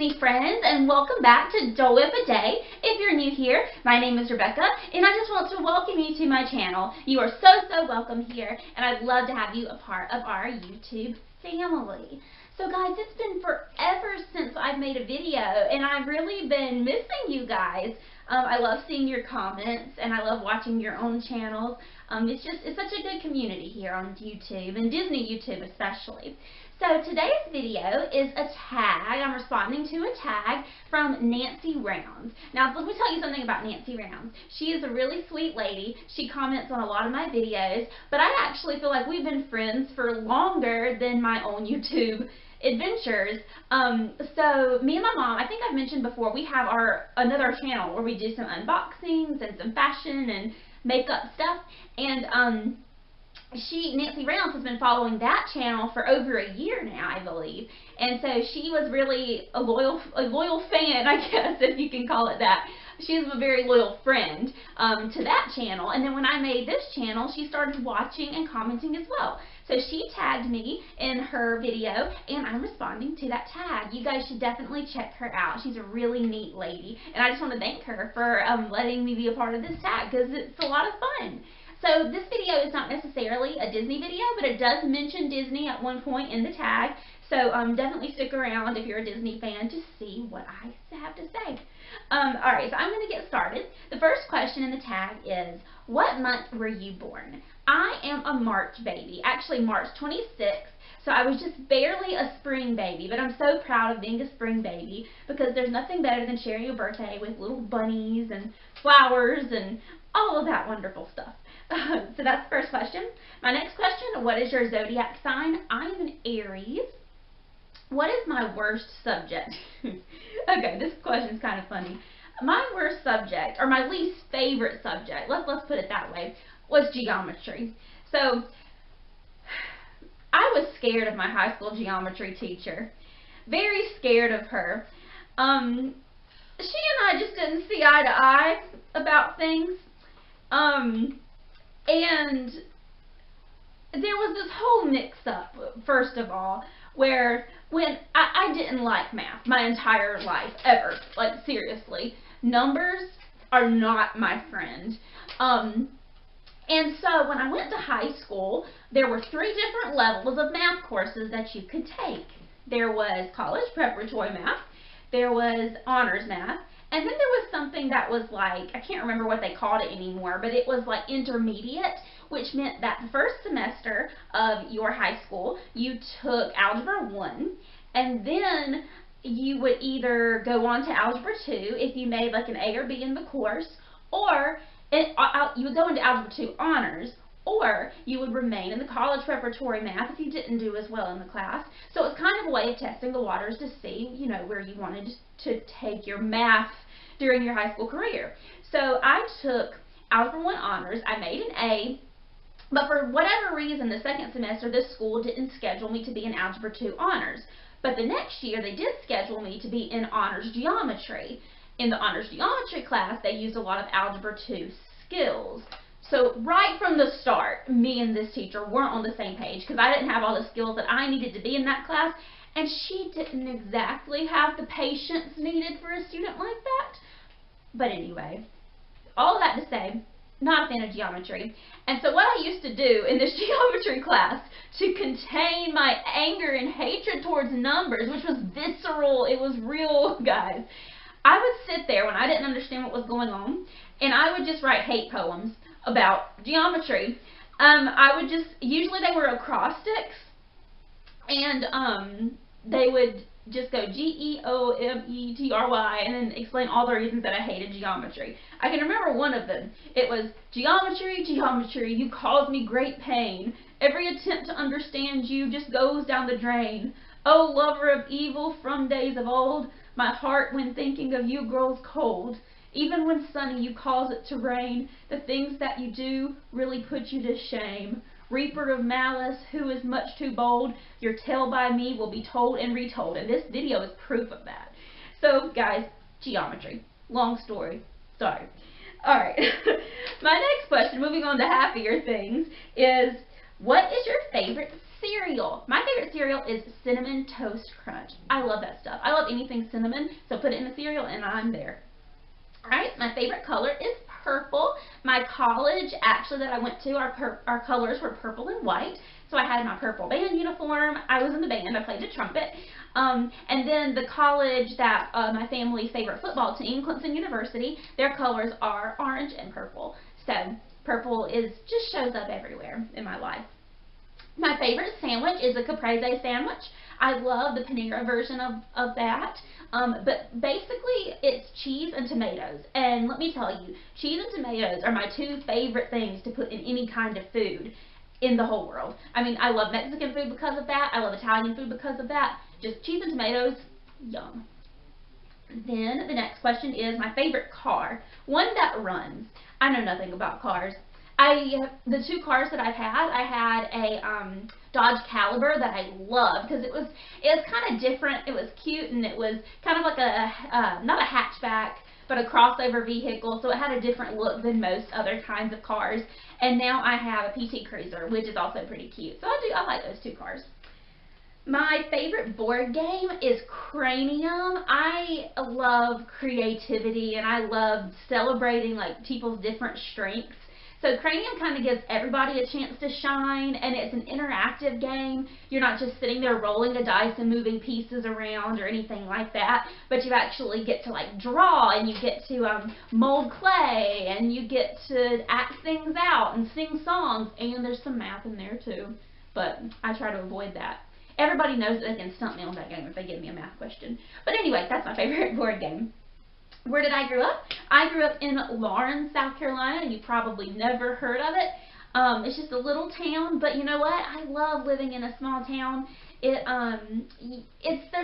Disney friends, and welcome back to Dole Whip a Day. If you're new here, my name is Rebecca, and I just want to welcome you to my channel. You are so welcome here, and I'd love to have you a part of our YouTube family. So guys, it's been forever since I've made a video, and I've really been missing you guys. I love seeing your comments, and I love watching your own channels. It's such a good community here on YouTube, and Disney YouTube especially. So today's video is a tag. I'm responding to a tag from Nancy Rounds. Now let me tell you something about Nancy Rounds. She is a really sweet lady. She comments on a lot of my videos, but I actually feel like we've been friends for longer than my own YouTube adventures. So me and my mom, I think I've mentioned before, we have another channel where we do some unboxings and some fashion and makeup stuff, and Nancy Rounds has been following that channel for over a year now, I believe, and so she was really a loyal fan, I guess, if you can call it that. She was a very loyal friend to that channel, and then when I made this channel, she started watching and commenting as well. So she tagged me in her video, and I'm responding to that tag. You guys should definitely check her out. She's a really neat lady, and I just want to thank her for letting me be a part of this tag, because it's a lot of fun. So this video is not necessarily a Disney video, but it does mention Disney at one point in the tag. So definitely stick around if you're a Disney fan to see what I have to say. Alright, so I'm going to get started. The first question in the tag is, what month were you born? I am a March baby, actually March 26th. So I was just barely a spring baby, but I'm so proud of being a spring baby because there's nothing better than sharing your birthday with little bunnies and flowers and all of that wonderful stuff. So that's the first question. My next question, what is your zodiac sign? I am an Aries. What is my worst subject? Okay, this question's kind of funny. My worst subject, or my least favorite subject, let's put it that way, was geometry. So I was scared of my high school geometry teacher. Very scared of her. She and I just didn't see eye to eye about things. And there was this whole mix-up, first of all, where when I didn't like math my entire life, ever. Like, seriously. Numbers are not my friend. And so when I went to high school, there were 3 different levels of math courses that you could take. There was college preparatory math, there was honors math, and then there was something that was like, I can't remember what they called it anymore, but it was like intermediate, which meant that the first semester of your high school, you took Algebra 1, and then you would either go on to Algebra 2 if you made like an A or B in the course, or you would go into Algebra 2 honors, or you would remain in the college preparatory math if you didn't do as well in the class. So it was kind of a way of testing the waters to see, you know, where you wanted to take your math during your high school career. So I took Algebra 1 honors, I made an A, but for whatever reason, the second semester, this school didn't schedule me to be in Algebra 2 honors. But the next year, they did schedule me to be in honors geometry. In the honors geometry class, they used a lot of Algebra 2 skills. So right from the start, me and this teacher weren't on the same page because I didn't have all the skills that I needed to be in that class, and she didn't exactly have the patience needed for a student like that. But anyway, all that to say, not a fan of geometry. And so what I used to do in this geometry class to contain my anger and hatred towards numbers, which was visceral, it was real, guys, I would sit there when I didn't understand what was going on, and I would just write hate poems about geometry. I would usually they were acrostics, and they would just go Geometry and then explain all the reasons that I hated geometry. I can remember one of them. It was, geometry, geometry, you cause me great pain. Every attempt to understand you just goes down the drain. Oh, lover of evil from days of old, my heart when thinking of you grows cold. Even when sunny you cause it to rain. The things that you do really put you to shame. Reaper of malice, who is much too bold, your tale by me will be told and retold. And this video is proof of that. So, guys, geometry. Long story. Sorry. Alright. My next question, moving on to happier things, is what is your favorite Cereal. My favorite cereal is Cinnamon Toast Crunch. I love that stuff. I love anything cinnamon, so put it in the cereal and I'm there. Alright, my favorite color is purple. My college, actually, that I went to, our colors were purple and white. So I had my purple band uniform. I was in the band. I played the trumpet. And then the college that my family's favorite football team, Clemson University, their colors are orange and purple. So purple just shows up everywhere in my life. My favorite sandwich is a caprese sandwich. I love the Panera version of that. But basically it's cheese and tomatoes. And let me tell you, cheese and tomatoes are my two favorite things to put in any kind of food in the whole world. I mean, I love Mexican food because of that. I love Italian food because of that. Just cheese and tomatoes, yum. Then the next question is my favorite car. One that runs. I know nothing about cars. The two cars that I've had, I had a Dodge Caliber that I loved because it was kind of different. It was cute and it was kind of like not a hatchback, but a crossover vehicle, so it had a different look than most other kinds of cars. And now I have a PT Cruiser, which is also pretty cute. So I like those two cars. My favorite board game is Cranium. I love creativity and I love celebrating like people's different strengths. So Cranium kind of gives everybody a chance to shine, and it's an interactive game. You're not just sitting there rolling the dice and moving pieces around or anything like that, but you actually get to like draw, and you get to mold clay, and you get to act things out and sing songs, and there's some math in there too, but I try to avoid that. Everybody knows that they can stump me on that game if they give me a math question. But anyway, that's my favorite board game. Where did I grow up? I grew up in Lawrence, South Carolina, and you probably never heard of it. It's just a little town, but you know what? I love living in a small town. There's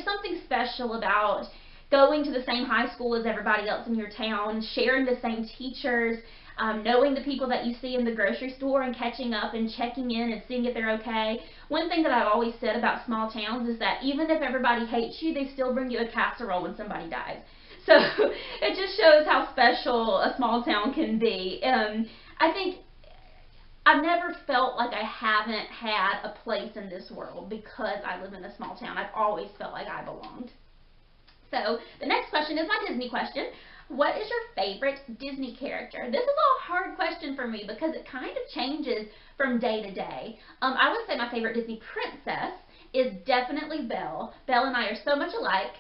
something special about going to the same high school as everybody else in your town, sharing the same teachers, knowing the people that you see in the grocery store and catching up and checking in and seeing if they're okay. One thing that I've always said about small towns is that even if everybody hates you, they still bring you a casserole when somebody dies. So it just shows how special a small town can be. I think I've never felt like I haven't had a place in this world because I live in a small town. I've always felt like I belonged. So the next question is my Disney question. What is your favorite Disney character? This is a hard question for me because it kind of changes from day to day. I would say my favorite Disney princess is definitely Belle. Belle and I are so much alike.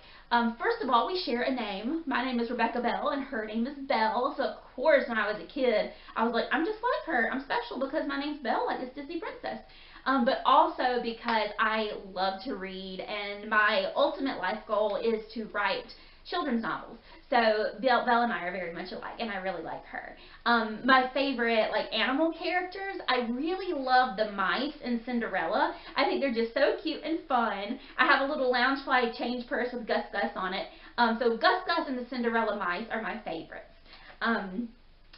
First of all, we share a name. My name is Rebecca Bell, and her name is Belle. So, of course, when I was a kid, I was like, I'm just like her. I'm special because my name's Belle, like this Disney princess. But also because I love to read, and my ultimate life goal is to write children's novels. So Belle and I are very much alike, and I really like her. My favorite animal characters, I really love the mice in Cinderella. I think they're just so cute and fun. I have a little Loungefly change purse with Gus Gus on it. So Gus Gus and the Cinderella mice are my favorites.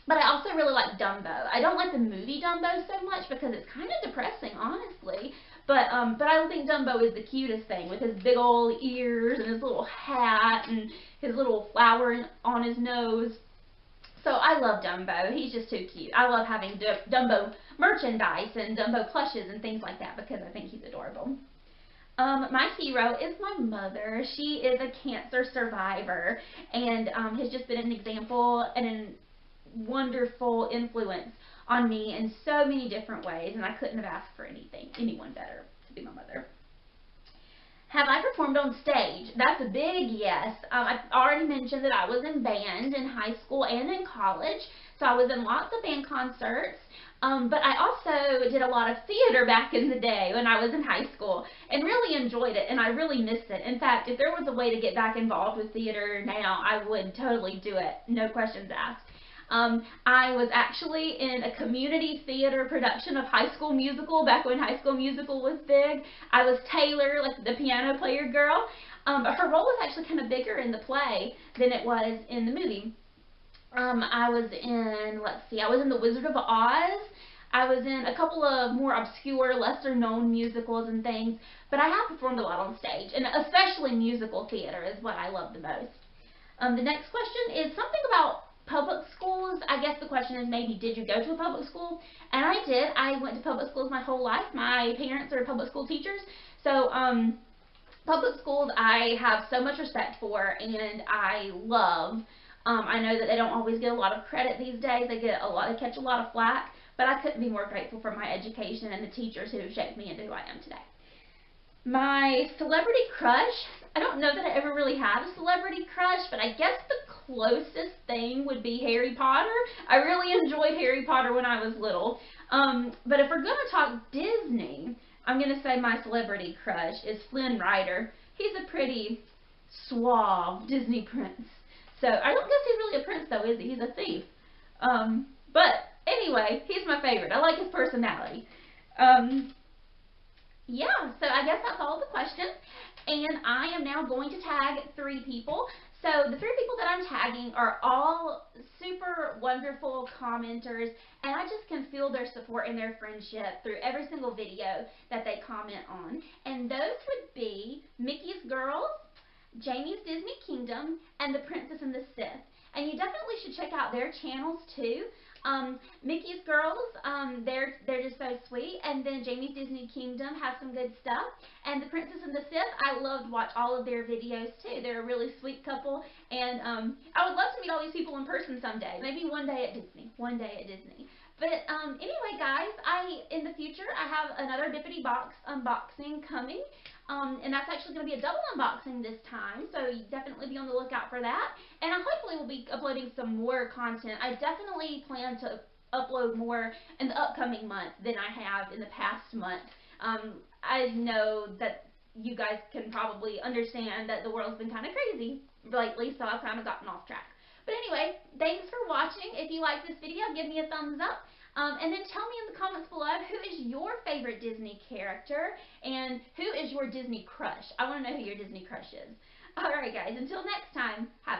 But I also really like Dumbo. I don't like the movie Dumbo so much because it's kind of depressing, honestly. But I think Dumbo is the cutest thing with his big old ears and his little hat and his little flower on his nose. So I love Dumbo. He's just too cute. I love having Dumbo merchandise and Dumbo plushes and things like that because I think he's adorable. My hero is my mother. She is a cancer survivor and has just been an example and a wonderful influence on me in so many different ways, and I couldn't have asked for anyone better to be my mother. Have I performed on stage? That's a big yes. I already mentioned that I was in band in high school and in college, so I was in lots of band concerts, but I also did a lot of theater back in the day when I was in high school and really enjoyed it, and I really miss it. In fact, if there was a way to get back involved with theater now, I would totally do it, no questions asked. I was actually in a community theater production of High School Musical back when High School Musical was big. I was Taylor, like the piano player girl. Her role was actually kind of bigger in the play than it was in the movie. I was in, I was in The Wizard of Oz. I was in a couple of more obscure, lesser known musicals and things, but I have performed a lot on stage, and especially musical theater is what I love the most. The next question is something about public schools, I guess the question is maybe did you go to a public school? And I did. I went to public schools my whole life. My parents are public school teachers. So public schools I have so much respect for and I love. I know that they don't always get a lot of credit these days. They catch a lot of flack, but I couldn't be more grateful for my education and the teachers who shaped me into who I am today. My celebrity crush, I don't know that I ever really had a celebrity crush, but I guess the closest thing would be Harry Potter. I really enjoyed Harry Potter when I was little. But if we're going to talk Disney, I'm going to say my celebrity crush is Flynn Rider. He's a pretty suave Disney prince. So I don't guess he's really a prince though, is he? He's a thief. But anyway, he's my favorite. I like his personality. Yeah, so I guess that's all the questions. And I am now going to tag 3 people. So the 3 people that I'm tagging are all super wonderful commenters, and I just can feel their support and their friendship through every single video that they comment on. And those would be mickeysgirlz, Jamie's Disney Kingdom, and The Princess and the Sith. And you definitely should check out their channels too. mickeysgirlz, they're just so sweet, and then Jamie's Disney Kingdom has some good stuff, and The Princess and the Sith, I love to watch all of their videos too. They're a really sweet couple, and I would love to meet all these people in person someday, maybe one day at Disney, But anyway guys, in the future I have another Bippity Box unboxing coming. And that's actually going to be a double unboxing this time, so you definitely be on the lookout for that. And I hopefully will be uploading some more content. I definitely plan to upload more in the upcoming month than I have in the past month. I know that you guys can probably understand that the world's been kind of crazy lately, so I've kind of gotten off track. But anyway, thanks for watching. If you like this video, give me a thumbs up. And then tell me in the comments below, who is your favorite Disney character and who is your Disney crush? I want to know who your Disney crush is. Alright guys, until next time, have